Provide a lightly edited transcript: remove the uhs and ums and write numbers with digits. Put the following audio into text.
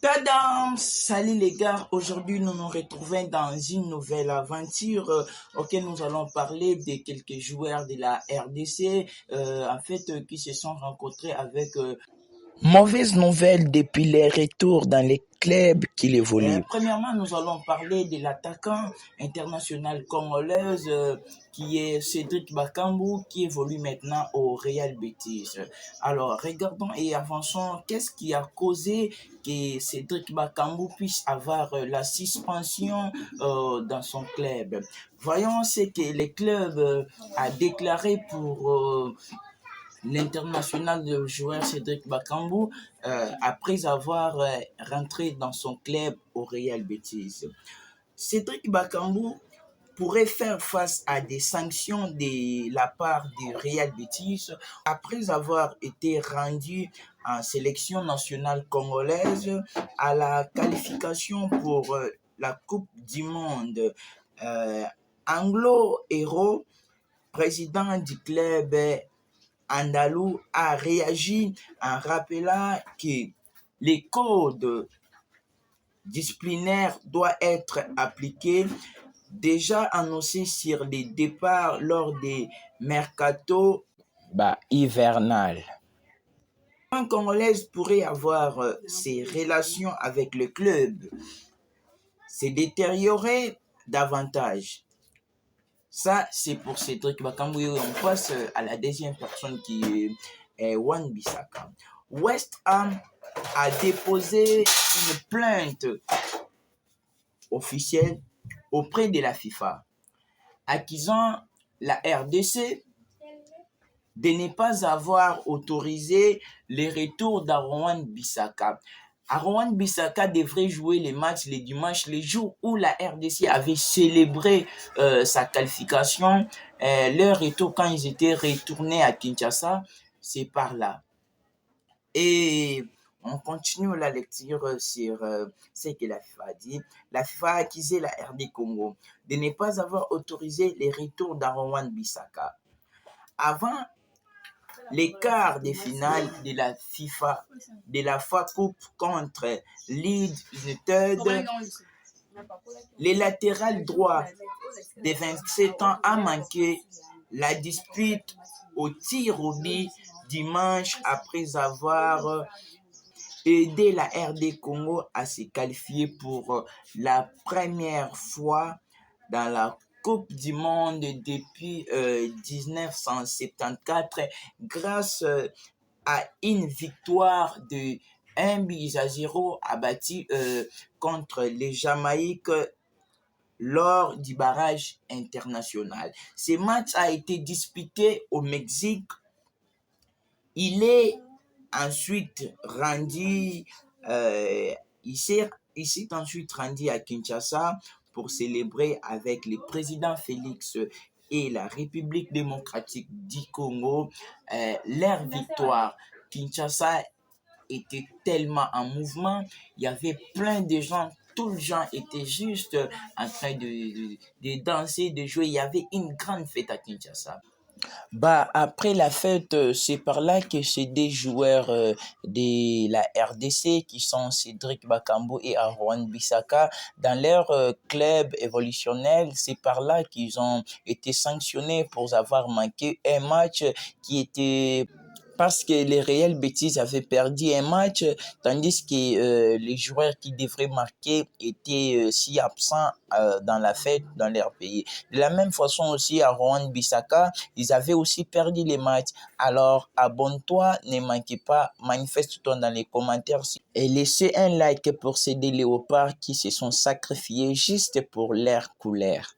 Tadam! Salut les gars, aujourd'hui nous nous retrouvons dans une nouvelle aventure auquel nous allons parler de quelques joueurs de la RDC qui se sont rencontrés avec mauvaise nouvelle depuis les retours dans les clubs qu'il évolue. Premièrement, nous allons parler de l'attaquant international congolais qui est Cédric Bakambu qui évolue maintenant au Real Betis. Alors, regardons et avançons. Qu'est-ce qui a causé que Cédric Bakambu puisse avoir la suspension dans son club? Voyons ce que le club a déclaré pour l'international de joueur Cédric Bakambu après avoir rentré dans son club au Real Betis. Cédric Bakambu pourrait faire face à des sanctions de la part du Real Betis après avoir été rendu en sélection nationale congolaise à la qualification pour la Coupe du Monde. Anglo Héros, président du club andalou, a réagi en rappelant que les codes disciplinaires doivent être appliqués, déjà annoncé sur les départs lors des mercato hivernal. Un Congolais pourrait avoir ses relations avec le club se détériorer davantage. Ça, c'est pour Cédric Bakambu. On passe à la deuxième personne qui est Wan-Bissaka. West Ham a déposé une plainte officielle auprès de la FIFA, accusant la RDC de ne pas avoir autorisé les retours d'Wan-Bissaka. Wan-Bissaka devrait jouer les matchs les dimanches, les jours où la RDC avait célébré sa qualification. Leur retour, quand ils étaient retournés à Kinshasa, c'est par là. Et on continue la lecture sur ce que la FIFA a dit. La FIFA a accusé la RD Congo de ne pas avoir autorisé les retours d'Wan-Bissaka. Avant les quarts de finale de la FIFA, de la FA Coupe contre Leeds United, le latéral droit de 27 ans a manqué la dispute au tir au but dimanche après avoir aidé la RD Congo à se qualifier pour la première fois dans la Coupe du Monde depuis 1974 grâce à une victoire de 1-0 abattu contre les Jamaïques lors du barrage international. Ce match a été disputé au Mexique. Il est ensuite rendu, il s'est ensuite rendu à Kinshasa pour célébrer avec le président Félix et la République démocratique du Congo leur victoire. Kinshasa était tellement en mouvement, il y avait plein de gens, tous les gens étaient juste en train de danser, de jouer, il y avait une grande fête à Kinshasa. Après la fête, c'est par là que ces deux joueurs de la RDC qui sont Cédric Bakambu et Wan-Bissaka dans leur club évolutionnel, c'est par là qu'ils ont été sanctionnés pour avoir manqué un match qui était parce que les Real Betis avaient perdu un match, tandis que les joueurs qui devraient marquer étaient si absents dans la fête dans leur pays. De la même façon aussi à Wan-Bissaka, ils avaient aussi perdu les matchs. Alors abonne-toi, ne manquez pas, manifeste-toi dans les commentaires et laissez un like pour ces deux léopards qui se sont sacrifiés juste pour leur couleur.